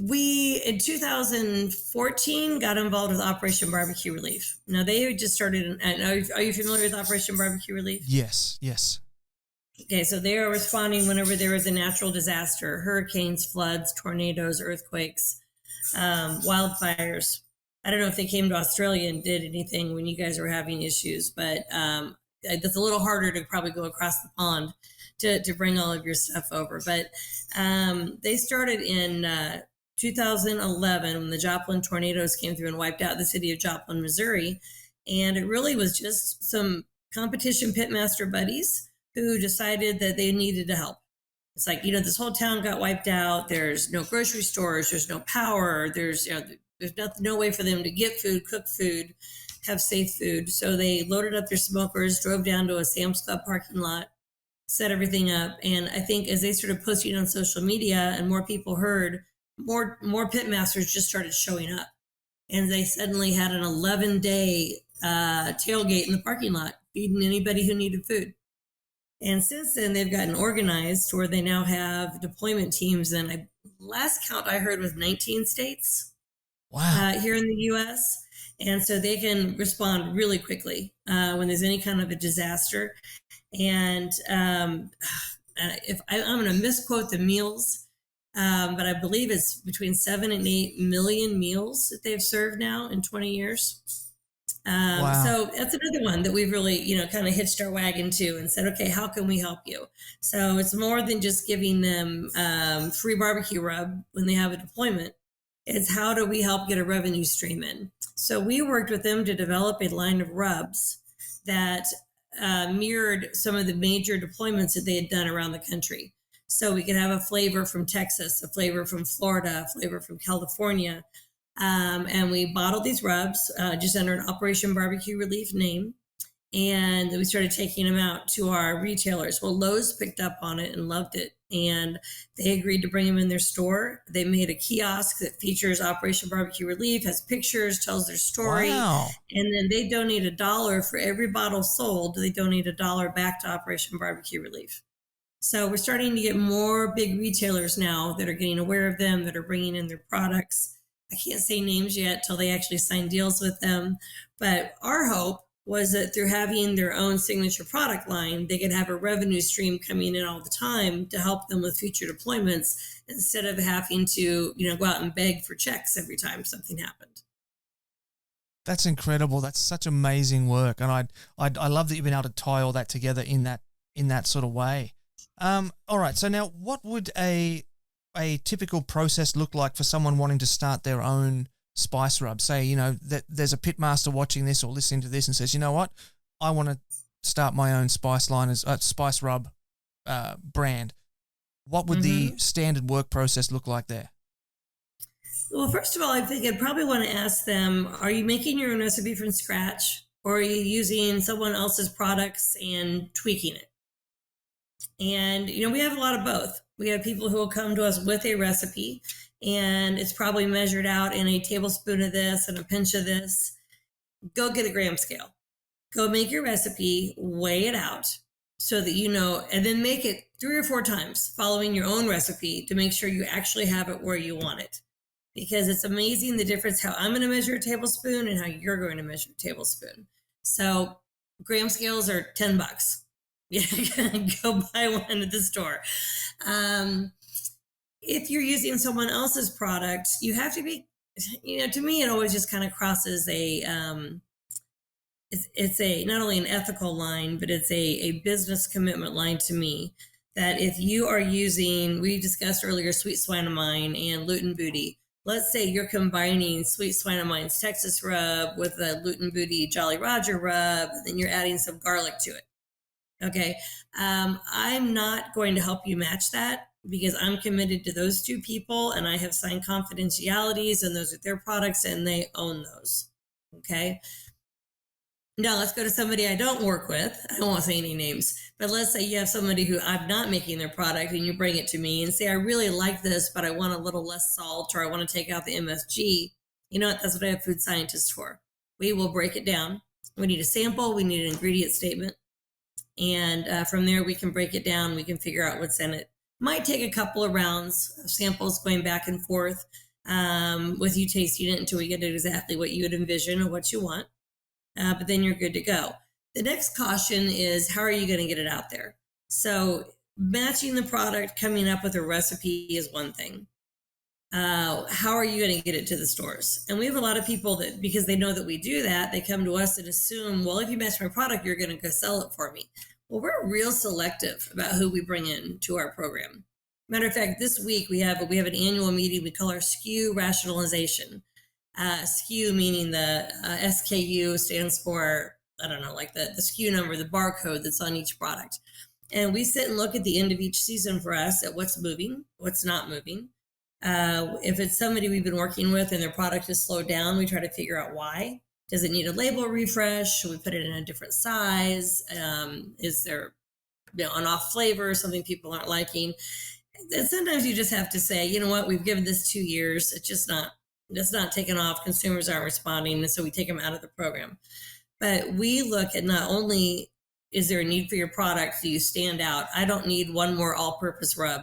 We, in 2014, got involved with Operation Barbecue Relief. Now, they had just started, are you familiar with Operation Barbecue Relief? Yes. Okay, so they are responding whenever there is a natural disaster, hurricanes, floods, tornadoes, earthquakes, wildfires. I don't know if they came to Australia and did anything when you guys were having issues, but it's a little harder to probably go across the pond to bring all of your stuff over. But they started in 2011 when the Joplin tornadoes came through and wiped out the city of Joplin, Missouri. And it really was just some competition pitmaster buddies who decided that they needed to help. It's like, this whole town got wiped out. There's no grocery stores. There's no power. There's no way for them to get food, cook food, have safe food. So they loaded up their smokers, drove down to a Sam's Club parking lot, set everything up. And I think as they started posting on social media and more people heard, more pitmasters just started showing up. And they suddenly had an 11-day tailgate in the parking lot, feeding anybody who needed food. And since then, they've gotten organized where they now have deployment teams. And last count I heard was 19 states. Wow. Here in the U.S. And so they can respond really quickly when there's any kind of a disaster. And if I'm going to misquote the meals, but I believe it's between 7 and 8 million meals that they've served now in 20 years. Wow. So that's another one that we've really, kind of hitched our wagon to and said, okay, how can we help you? So it's more than just giving them free barbecue rub when they have a deployment. It's how do we help get a revenue stream in? So we worked with them to develop a line of rubs that mirrored some of the major deployments that they had done around the country. So we could have a flavor from Texas, a flavor from Florida, a flavor from California. And we bottled these rubs just under an Operation Barbecue Relief name. And we started taking them out to our retailers. Well, Lowe's picked up on it and loved it. And they agreed to bring them in their store. They made a kiosk that features Operation Barbecue Relief, has pictures, tells their story. Wow. And then they donate $1 for every bottle sold. They donate $1 back to Operation Barbecue Relief. So we're starting to get more big retailers now that are getting aware of them, that are bringing in their products. I can't say names yet till they actually sign deals with them. But our hope was that through having their own signature product line, they could have a revenue stream coming in all the time to help them with future deployments instead of having to, go out and beg for checks every time something happened. That's incredible. That's such amazing work. And I love that you've been able to tie all that together in that sort of way. All right. So now what would a typical process look like for someone wanting to start their own spice rub? Say, that there's a pitmaster watching this or listening to this and says, you know what, I want to start my own spice line as spice rub brand. What would the standard work process look like there? Well, first of all, I think I'd probably want to ask them, are you making your own recipe from scratch, or are you using someone else's products and tweaking it? And, we have a lot of both. We have people who will come to us with a recipe, and it's probably measured out in a tablespoon of this and a pinch of this. Go get a gram scale. Go make your recipe, weigh it out so that and then make it 3 or 4 times following your own recipe to make sure you actually have it where you want it. Because it's amazing the difference how I'm going to measure a tablespoon and how you're going to measure a tablespoon. So gram scales are $10. Yeah, go buy one at the store. If you're using someone else's product, you have to be to me, it always just kind of crosses it's a not only an ethical line, but it's a business commitment line to me. That if you are using, we discussed earlier, sweet swinamine and lutein booty. Let's say you're combining sweet swinamine's Texas rub with the lutein booty Jolly Roger rub, and then you're adding some garlic to it. Okay. I'm not going to help you match that because I'm committed to those two people and I have signed confidentialities and those are their products and they own those. Okay. Now let's go to somebody I don't work with. I don't want to say any names, but let's say you have somebody who I'm not making their product and you bring it to me and say, I really like this, but I want a little less salt or I want to take out the MSG. You know what? That's what I have food scientists for. We will break it down. We need a sample. We need an ingredient statement. And from there, we can break it down. We can figure out what's in it. Might take a couple of rounds of samples going back and forth with you tasting it until we get exactly what you would envision or what you want. But then you're good to go. The next caution is how are you going to get it out there? So matching the product, coming up with a recipe is one thing. How are you going to get it to the stores? And we have a lot of people that, because they know that we do that, they come to us and assume, well, if you match my product, you're going to go sell it for me. Well, we're real selective about who we bring in to our program. Matter of fact, this week we have an annual meeting we call our SKU rationalization. SKU meaning the SKU stands for, I don't know, like the SKU number, the barcode that's on each product. And we sit and look at the end of each season for us at what's moving, what's not moving. If it's somebody we've been working with and their product is slowed down, we try to figure out why. Does it need a label refresh? Should we put it in a different size? Is there an off flavor, something people aren't liking? And sometimes you just have to say, you know what, we've given this 2 years. It's not taking off. Consumers aren't responding. And so we take them out of the program. But we look at not only is there a need for your product, do you stand out? I don't need one more all-purpose rub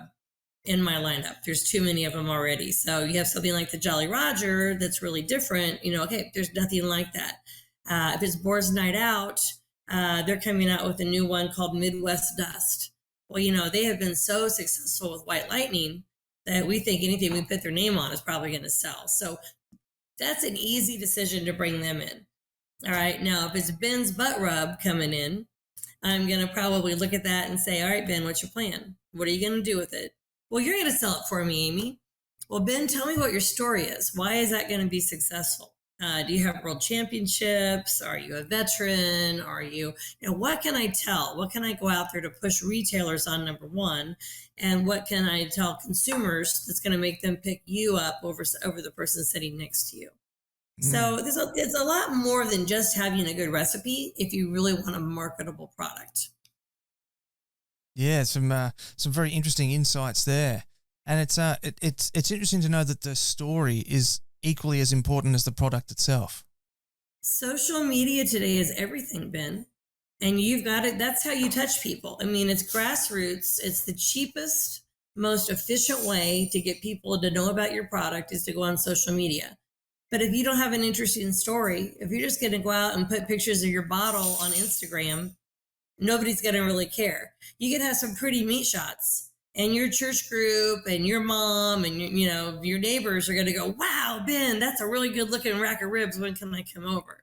in my lineup. There's too many of them already. So you have something like the Jolly Roger that's really different. Okay, there's nothing like that. If it's Boar's Night Out, they're coming out with a new one called Midwest Dust. Well, they have been so successful with White Lightning that we think anything we put their name on is probably going to sell. So that's an easy decision to bring them in. All right. Now, if it's Ben's Butt Rub coming in, I'm going to probably look at that and say, all right, Ben, what's your plan? What are you going to do with it? Well, you're going to sell it for me, Amy. Well, Ben, tell me what your story is. Why is that going to be successful? Do you have world championships? Are you a veteran? Are you, what can I tell? What can I go out there to push retailers on, number one? And what can I tell consumers that's going to make them pick you up over the person sitting next to you? So it's a lot more than just having a good recipe if you really want a marketable product. Yeah, some very interesting insights there, and it's interesting to know that the story is equally as important as the product itself. Social media today is everything, Ben, and you've got it. That's how you touch people. I mean, it's grassroots. It's the cheapest, most efficient way to get people to know about your product is to go on social media. But if you don't have an interesting story, if you're just going to go out and put pictures of your bottle on Instagram, nobody's going to really care. You can have some pretty meat shots and your church group and your mom and your neighbors are going to go, wow, Ben, that's a really good looking rack of ribs. When can I come over?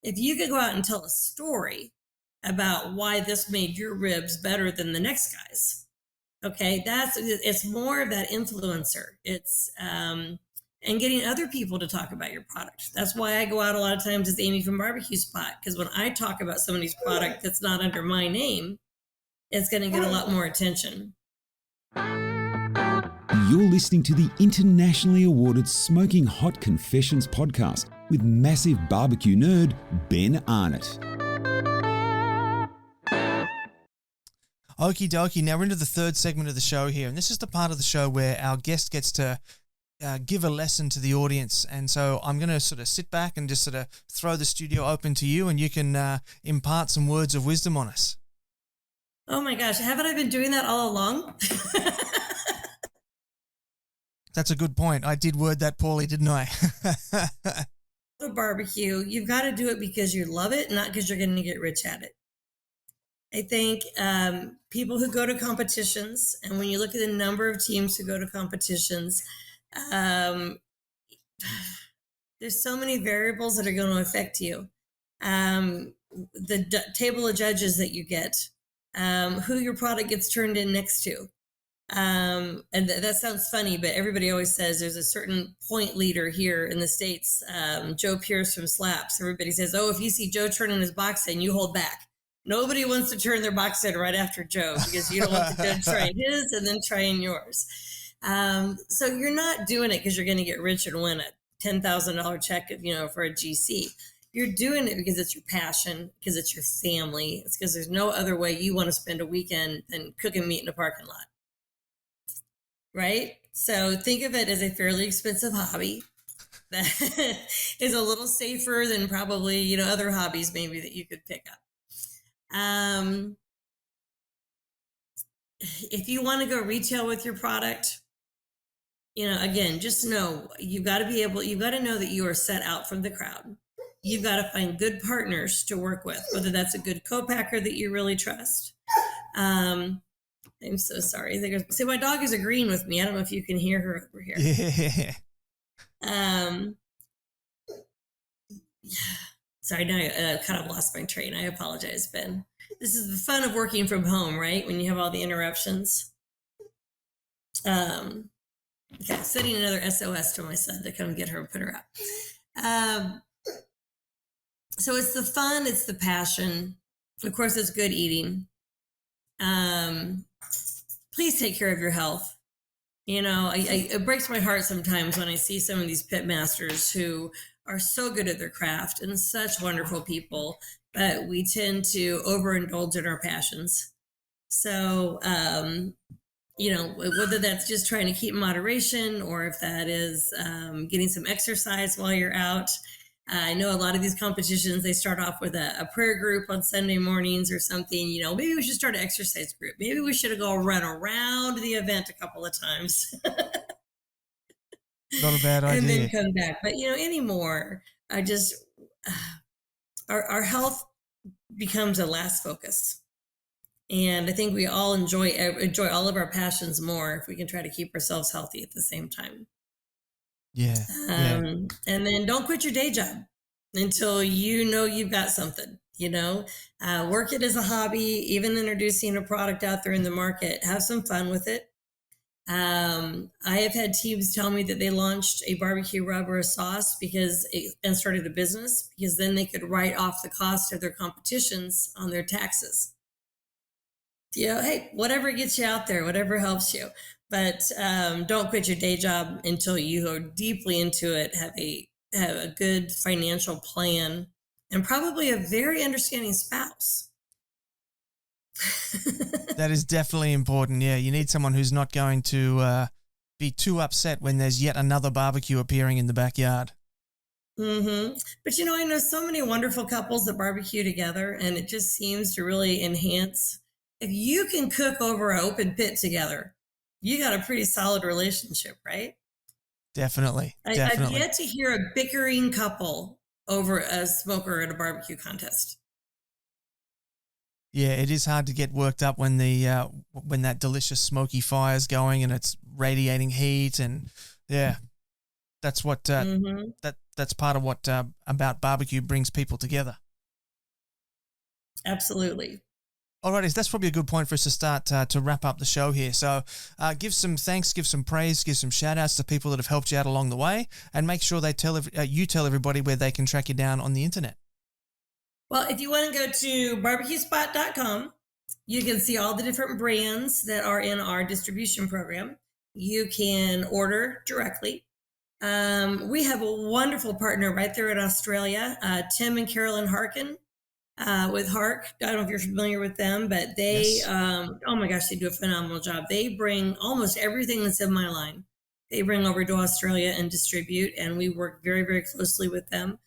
If you could go out and tell a story about why this made your ribs better than the next guy's, okay, it's more of that influencer. It's, and getting other people to talk about your product. That's why I go out a lot of times as Amy from Barbecue Spot, because when I talk about somebody's product that's not under my name, it's going to get a lot more attention. You're listening to the internationally awarded Smoking Hot Confessions podcast with massive barbecue nerd Ben Arnott. Okie dokie, now we're into the third segment of the show here, and this is the part of the show where our guest gets to give a lesson to the audience. And so I'm going to sort of sit back and just sort of throw the studio open to you, and you can impart some words of wisdom on us. Oh my gosh, haven't I been doing that all along? That's a good point. I did word that poorly, didn't I? The barbecue, you've got to do it because you love it, not because you're going to get rich at it. I think people who go to competitions, and when you look at the number of teams who go to competitions, There's so many variables that are going to affect you. The table of judges that you get, who your product gets turned in next to. And that sounds funny, but everybody always says there's a certain point leader here in the States, Joe Pierce from Slaps. Everybody says, oh, if you see Joe turning his box in, you hold back. Nobody wants to turn their box in right after Joe because you don't want the judge trying his and then trying yours. So you're not doing it because you're going to get rich and win a $10,000 check, for a GC. You're doing it because it's your passion, because it's your family. It's because there's no other way you want to spend a weekend than cooking meat in a parking lot. Right? So think of it as a fairly expensive hobby that is a little safer than probably, other hobbies maybe that you could pick up. If you want to go retail with your product, again, just know you've got to know that you are set out from the crowd. You've got to find good partners to work with, whether that's a good co-packer that you really trust. I'm so sorry. See, my dog is agreeing with me. I don't know if you can hear her over here. Yeah. Sorry, now I kind of lost my train. I apologize, Ben. This is the fun of working from home, right? When you have all the interruptions. Okay, sending another SOS to my son to come get her and put her up. So it's the fun, it's the passion. Of course, it's good eating. Please take care of your health. It breaks my heart sometimes when I see some of these pitmasters who are so good at their craft and such wonderful people, but we tend to overindulge in our passions. So, whether that's just trying to keep moderation or if that is getting some exercise while you're out. I know a lot of these competitions, they start off with a prayer group on Sunday mornings or something. Maybe we should start an exercise group. Maybe we should go run around the event a couple of times. Not a bad idea. And then come back. But, anymore, our health becomes a last focus. And I think we all enjoy all of our passions more if we can try to keep ourselves healthy at the same time. Yeah. And then don't quit your day job until you've got something, work it as a hobby, even introducing a product out there in the market, have some fun with it. I have had teams tell me that they launched a barbecue rub or a sauce and started a business because then they could write off the cost of their competitions on their taxes. Hey, whatever gets you out there, whatever helps you. But don't quit your day job until you are deeply into it, have a good financial plan, and probably a very understanding spouse. That is definitely important. Yeah, you need someone who's not going to be too upset when there's yet another barbecue appearing in the backyard. Mm-hmm. But I know so many wonderful couples that barbecue together, and it just seems to really enhance. If you can cook over an open pit together, you got a pretty solid relationship, right? Definitely. I've yet to hear a bickering couple over a smoker at a barbecue contest. Yeah, it is hard to get worked up when when that delicious smoky fire's going and it's radiating heat, and that's what that's part of what about barbecue brings people together. Absolutely. Alrighty, so that's probably a good point for us to start to wrap up the show here. So give some thanks, give some praise, give some shout-outs to people that have helped you out along the way, and make sure they tell everybody where they can track you down on the internet. Well, if you want to go to barbecuespot.com, you can see all the different brands that are in our distribution program. You can order directly. We have a wonderful partner right there in Australia, Tim and Carolyn Harkin. With Hark. I don't know if you're familiar with them, but they, Yes. Oh my gosh, they do a phenomenal job. They bring almost everything that's in my line. They bring over to Australia and distribute, and we work very, very closely with them.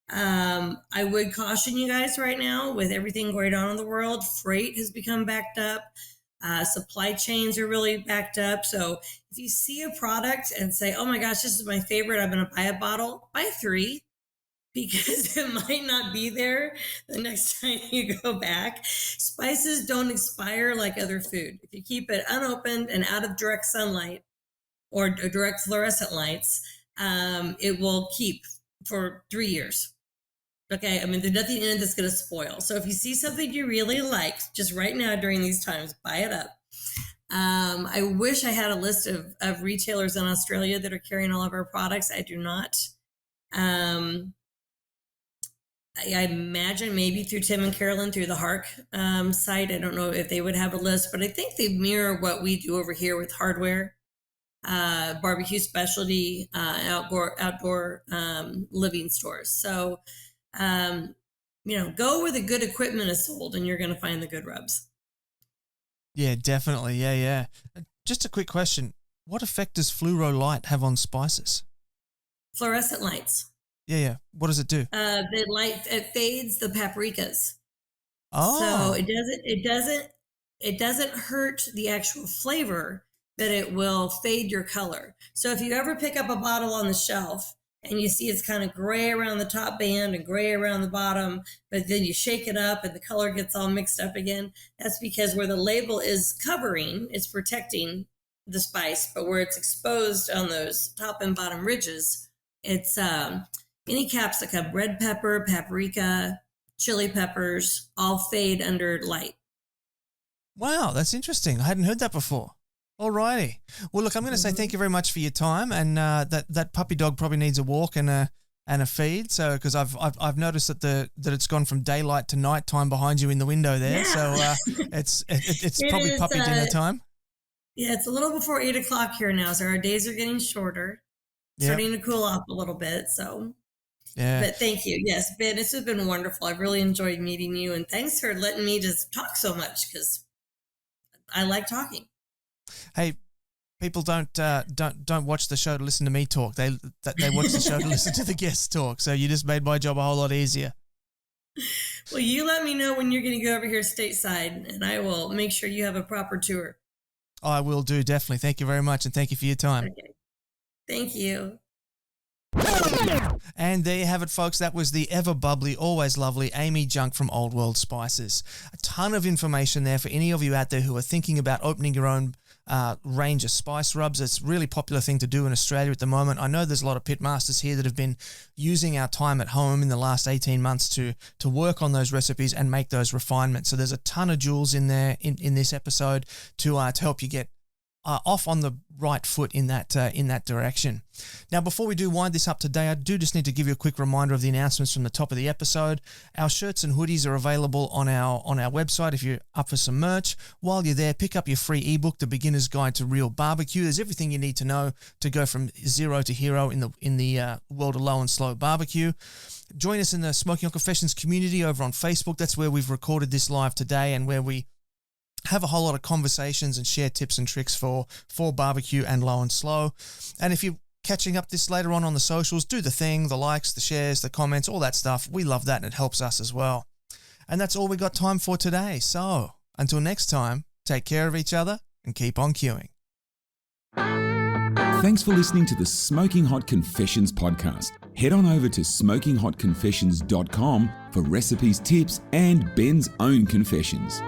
I would caution you guys right now with everything going on in the world. Freight has become backed up. Supply chains are really backed up. So if you see a product and say, oh my gosh, this is my favorite, I'm going to buy a bottle, buy 3. Because it might not be there the next time you go back. Spices don't expire like other food. If you keep it unopened and out of direct sunlight or direct fluorescent lights, it will keep for 3 years. Okay, I mean, there's nothing in it that's going to spoil. So if you see something you really like, just right now during these times, buy it up. I wish I had a list of retailers in Australia that are carrying all of our products. I do not. I imagine maybe through Tim and Carolyn through the Hark site. I don't know if they would have a list, but I think they mirror what we do over here with hardware, barbecue specialty, outdoor living stores. So, go where the good equipment is sold and you're going to find the good rubs. Yeah, definitely. Yeah. Just a quick question. What effect does fluoro light have on spices? Fluorescent lights. Yeah. What does it do? The light, it fades the paprikas. Oh. So it doesn't hurt the actual flavor, but it will fade your color. So if you ever pick up a bottle on the shelf and you see it's kind of gray around the top band and gray around the bottom, but then you shake it up and the color gets all mixed up again, that's because where the label is covering, it's protecting the spice, but where it's exposed on those top and bottom ridges, it's any capsicum, red pepper, paprika, chili peppers, all fade under light. Wow, that's interesting. I hadn't heard that before. Alrighty. Well, look, I'm going to say thank you very much for your time, and that puppy dog probably needs a walk and a feed. So, because I've noticed that it's gone from daylight to nighttime behind you in the window there. Yeah. So it's probably puppy dinner time. Yeah, it's a little before 8 o'clock here now, so our days are getting shorter, starting to cool off a little bit. So, yeah. But thank you. Yes, Ben, this has been wonderful. I've really enjoyed meeting you, and thanks for letting me just talk so much because I like talking. Hey, people don't watch the show to listen to me talk. They watch the show to listen to the guests talk. So you just made my job a whole lot easier. Well, you let me know when you're going to go over here stateside, and I will make sure you have a proper tour. I will do, definitely. Thank you very much, and thank you for your time. Okay. Thank you. And there you have it, folks. That was the ever bubbly, always lovely Amy Jungk from Old World Spices. A ton of information there for any of you out there who are thinking about opening your own range of spice rubs. It's a really popular thing to do in Australia at the moment. I know there's a lot of pitmasters here that have been using our time at home in the last 18 months to work on those recipes and make those refinements. So there's a ton of jewels in there in this episode to help you get off on the right foot in that direction. Now, before we do wind this up today, I do just need to give you a quick reminder of the announcements from the top of the episode. Our shirts and hoodies are available on our website if you're up for some merch. While you're there, pick up your free ebook, The Beginner's Guide to Real Barbecue. There's everything you need to know to go from zero to hero in the world of low and slow barbecue. Join us in the Smoking Hot Confessions community over on Facebook. That's where we've recorded this live today and where we have a whole lot of conversations and share tips and tricks for barbecue and low and slow. And if you're catching up this later on the socials, do the thing, the likes, the shares, the comments, all that stuff. We love that and it helps us as well. And that's all we got time for today. So until next time, take care of each other and keep on queuing. Thanks for listening to the Smoking Hot Confessions podcast. Head on over to smokinghotconfessions.com for recipes, tips, and Ben's own confessions.